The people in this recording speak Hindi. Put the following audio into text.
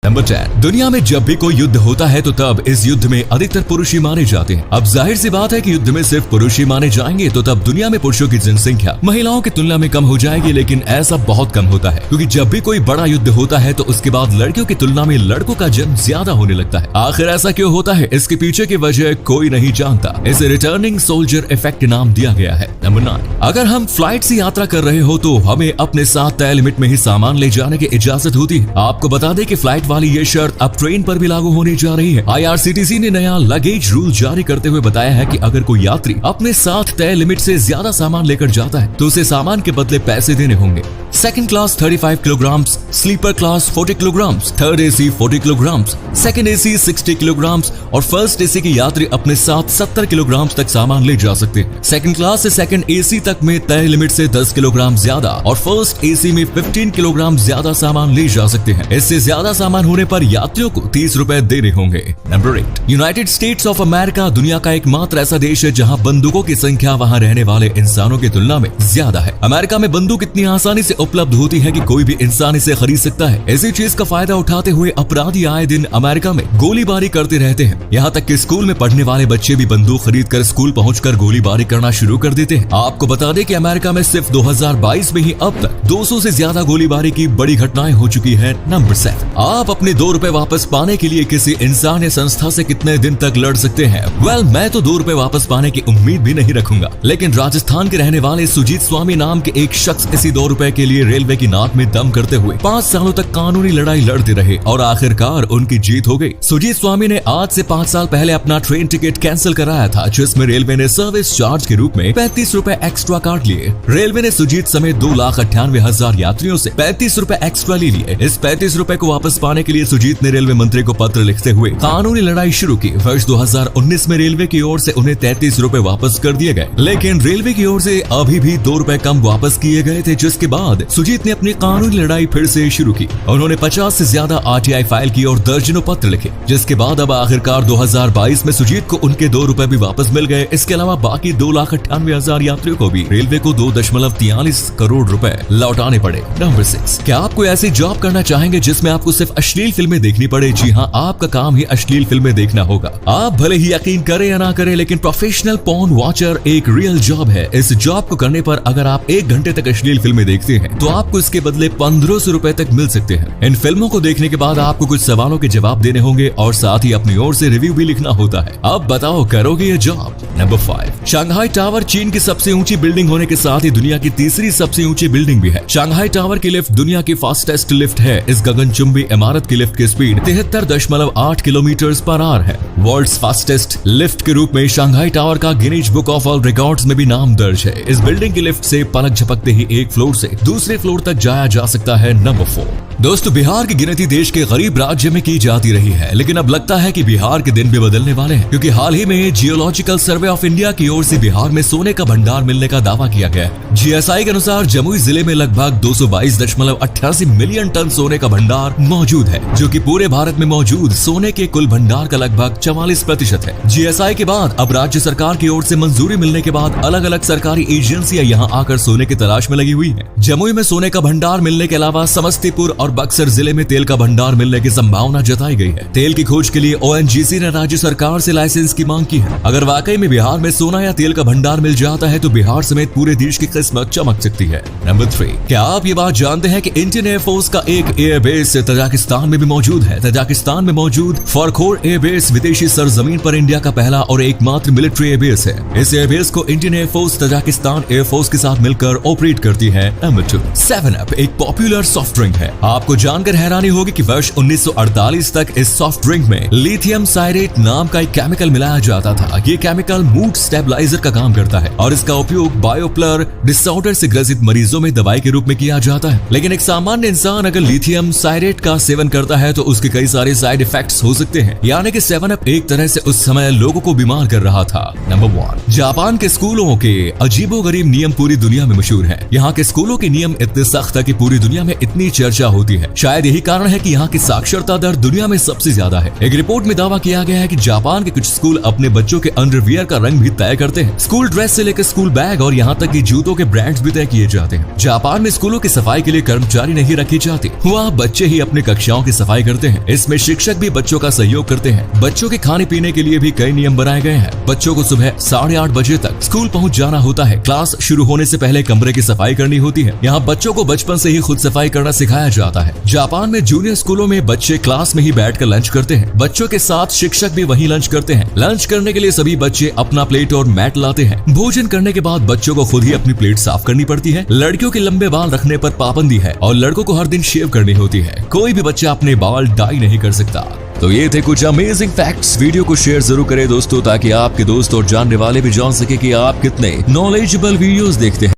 नंबर 10, दुनिया में जब भी कोई युद्ध होता है तो तब इस युद्ध में अधिकतर पुरुष ही मारे जाते हैं। अब जाहिर सी बात है कि युद्ध में सिर्फ पुरुष ही मारे जाएंगे तो तब दुनिया में पुरुषों की जनसंख्या महिलाओं की तुलना में कम हो जाएगी, लेकिन ऐसा बहुत कम होता है क्योंकि जब भी कोई बड़ा युद्ध होता है तो उसके बाद लड़कियों की तुलना में लड़कों का जन्म ज्यादा होने लगता है। आखिर ऐसा क्यों होता है, इसके पीछे की वजह कोई नहीं जानता। इसे रिटर्निंग सोल्जर इफेक्ट नाम दिया गया है। नंबर 9, अगर हम फ्लाइट से यात्रा कर रहे हो तो हमें अपने साथ तय लिमिट में ही सामान ले जाने की इजाजत होती है। आपको बता दें कि फ्लाइट वाली ये शर्त अब ट्रेन पर भी लागू होने जा रही है। IRCTC ने नया लगेज रूल जारी करते हुए बताया है कि अगर कोई यात्री अपने साथ तय लिमिट से ज्यादा सामान लेकर जाता है तो उसे सामान के बदले पैसे देने होंगे। Second class 35 kilogram, sleeper class 40 kilogram, third AC 40 kilogram, second AC 60 kilogram और फर्स्ट AC के यात्री अपने साथ 70 किलोग्राम तक सामान ले जा सकते हैं। सेकंड क्लास से सेकंड AC तक में तय लिमिट से 10 किलोग्राम ज्यादा और फर्स्ट AC में 15 किलोग्राम ज्यादा सामान ले जा सकते हैं। इससे ज्यादा सामान होने पर यात्रियों को 30 रुपए देने होंगे। Number 8, United states of America दुनिया का एकमात्र ऐसा देश है जहां बंदूकों की संख्या वहां रहने वाले इंसानों की तुलना में ज्यादा है। अमेरिका में बंदूक इतनी आसानी से उपलब्ध होती है कि कोई भी इंसान इसे खरीद सकता है। इसी चीज का फायदा उठाते हुए अपराधी आए दिन अमेरिका में गोलीबारी करते रहते हैं। यहाँ तक कि स्कूल में पढ़ने वाले बच्चे भी बंदूक खरीदकर स्कूल पहुंचकर गोलीबारी करना शुरू कर देते हैं। आपको बता दें कि अमेरिका में सिर्फ 2022 में ही अब तक 200 से ज्यादा गोलीबारी की बड़ी घटनाएं हो चुकी है। नंबर 7, आप अपने 2 रुपए वापस पाने के लिए किसी इंसान या संस्था से कितने दिन तक लड़ सकते हैं? वेल, मैं तो 2 रुपए वापस पाने की उम्मीद भी नहीं रखूंगा, लेकिन राजस्थान के रहने वाले सुजीत स्वामी नाम के एक शख्स इसी 2 रुपए के लिए रेलवे की नाक में दम करते हुए 5 सालों तक कानूनी लड़ाई लड़ते रहे और आखिरकार उनकी जीत हो गई। सुजीत स्वामी ने आज से 5 साल पहले अपना ट्रेन टिकट कैंसिल कराया था, जिसमें रेलवे ने सर्विस चार्ज के रूप में 35 रुपए एक्स्ट्रा काट लिए। रेलवे ने सुजीत समेत 2,98,000 यात्रियों से 35 रुपए एक्स्ट्रा ले लिए। इस 35 रुपए को वापस पाने के लिए सुजीत ने रेलवे मंत्री को पत्र लिखते हुए कानूनी लड़ाई शुरू की। वर्ष 2019 में रेलवे की ओर से उन्हें 33 रुपए वापस कर दिए गए, लेकिन रेलवे की ओर से अभी भी 2 रुपए कम वापस किए गए थे, जिसके बाद सुजीत ने अपनी कानूनी लड़ाई फिर से शुरू की। उन्होंने 50 से ज्यादा RTI फाइल की और दर्जनों पत्र लिखे, जिसके बाद अब आखिरकार 2022 में सुजीत को उनके 2 रुपए भी वापस मिल गए। इसके अलावा बाकी 2,98,000 यात्रियों को भी रेलवे को 2.43 करोड़ रुपए लौटाने पड़े। नंबर 6, क्या आप कोई ऐसी जॉब करना चाहेंगे जिसमें आपको सिर्फ अश्लील फिल्में देखनी पड़े? जी हाँ, आपका काम ही अश्लील फिल्में देखना होगा। आप भले ही यकीन करें या ना करें, लेकिन प्रोफेशनल पॉर्न वॉचर एक रियल जॉब है। इस जॉब को करने पर अगर आप 1 घंटे तक अश्लील फिल्में देखते हैं तो आपको इसके बदले 1500 रुपए तक मिल सकते हैं। इन फिल्मों को देखने के बाद आपको कुछ सवालों के जवाब देने होंगे और साथ ही अपनी ओर से रिव्यू भी लिखना होता है। अब बताओ, करोगे ये जॉब? नंबर 5, शंघाई टावर चीन की सबसे ऊंची बिल्डिंग होने के साथ ही दुनिया की तीसरी सबसे ऊंची बिल्डिंग भी है। शंघाई टावर की लिफ्ट दुनिया की फास्टेस्ट लिफ्ट है। इस गगनचुंबी इमारत की लिफ्ट की स्पीड 73.8 किलोमीटर पर आवर है। वर्ल्ड्स फास्टेस्ट लिफ्ट के रूप में शंघाई टावर का Guinness book of world records में भी नाम दर्ज है। इस बिल्डिंग की लिफ्ट से पलक झपकते ही एक फ्लोर से दूसरे फ्लोर तक जाया जा सकता है। नंबर 4, दोस्तों, बिहार की गिनती देश के गरीब राज्य में की जाती रही है, लेकिन अब लगता है कि बिहार के दिन भी बदलने वाले हैं, क्योंकि हाल ही में जियोलॉजिकल सर्वे ऑफ इंडिया की ओर से बिहार में सोने का भंडार मिलने का दावा किया गया है। GSI के अनुसार जमुई जिले में लगभग 222.88 मिलियन टन सोने का भंडार मौजूद है, जो कि पूरे भारत में मौजूद सोने के कुल भंडार का लगभग 44% है। GSI के बाद अब राज्य सरकार की ओर से मंजूरी मिलने के बाद अलग अलग सरकारी एजेंसियां यहां आकर सोने की तलाश में लगी हुई है। जमुई में सोने का भंडार मिलने के अलावा समस्तीपुर और बक्सर जिले में तेल का भंडार मिलने की संभावना जताई गई है। तेल की खोज के लिए ONGC ने राज्य सरकार से लाइसेंस की मांग की है। अगर वाकई में बिहार में सोना या तेल का भंडार मिल जाता है तो बिहार समेत पूरे देश की किस्मत चमक सकती है। नंबर 3, क्या आप ये बात जानते हैं कि इंडियन एयरफोर्स का एक एयरबेस तजाकिस्तान में भी मौजूद है? तजाकिस्तान में मौजूद फरखोर एयरबेस विदेशी सरजमीन पर इंडिया का पहला और एकमात्र मिलिट्री एयरबेस है। इस एयरबेस को इंडियन एयरफोर्स तजाकिस्तान एयरफोर्स के साथ मिलकर ऑपरेट करती है। नंबर 2, 7up एक पॉपुलर सॉफ्ट ड्रिंक है। आपको जानकर हैरानी होगी कि वर्ष 1948 तक इस सॉफ्ट ड्रिंक में लिथियम साइरेट नाम का एक केमिकल मिलाया जाता था। ये केमिकल मूड स्टेबलाइजर का काम करता है और इसका उपयोग बायोपलर डिसऑर्डर से ग्रसित मरीजों में दवाई के रूप में किया जाता है। लेकिन एक सामान्य इंसान अगर लिथियम साइरेट का सेवन करता है तो उसके कई सारे साइड इफेक्ट्स हो सकते हैं, यानी कि 7up एक तरह से उस समय लोगों को बीमार कर रहा था। नंबर 1, जापान के स्कूलों के अजीबोगरीब नियम पूरी दुनिया में मशहूर हैं। यहाँ के स्कूलों के नियम इतने सख्त है कि पूरी दुनिया में इतनी चर्चा होती होती है। शायद यही कारण है कि यहाँ की साक्षरता दर दुनिया में सबसे ज्यादा है। एक रिपोर्ट में दावा किया गया है कि जापान के कुछ स्कूल अपने बच्चों के अंडरवियर का रंग भी तय करते हैं। स्कूल ड्रेस से लेकर स्कूल बैग और यहाँ तक कि जूतों के ब्रांड्स भी तय किए जाते हैं। जापान में स्कूलों की सफाई के लिए कर्मचारी नहीं रखी जाती, वहाँ बच्चे ही अपनी कक्षाओं की सफाई करते हैं। इसमें शिक्षक भी बच्चों का सहयोग करते हैं। बच्चों के खाने पीने के लिए भी कई नियम बनाए गए हैं। बच्चों को सुबह 8:30 बजे तक स्कूल पहुँच जाना होता है। क्लास शुरू होने से पहले कमरे की सफाई करनी होती है। यहाँ बच्चों को बचपन से ही खुद सफाई करना सिखाया जाता है। जापान में जूनियर स्कूलों में बच्चे क्लास में ही बैठकर लंच करते हैं। बच्चों के साथ शिक्षक भी वहीं लंच करते हैं। लंच करने के लिए सभी बच्चे अपना प्लेट और मैट लाते हैं। भोजन करने के बाद बच्चों को खुद ही अपनी प्लेट साफ करनी पड़ती है। लड़कियों के लंबे बाल रखने पर पाबंदी है और लड़कों को हर दिन शेव करनी होती है। कोई भी बच्चा अपने बाल डाई नहीं कर सकता। तो ये थे कुछ अमेजिंग फैक्ट्स। वीडियो को शेयर जरूर करें दोस्तों, ताकि आपके दोस्त और जानने वाले भी जान सके कि आप कितने नॉलेजेबल वीडियोस देखते हैं।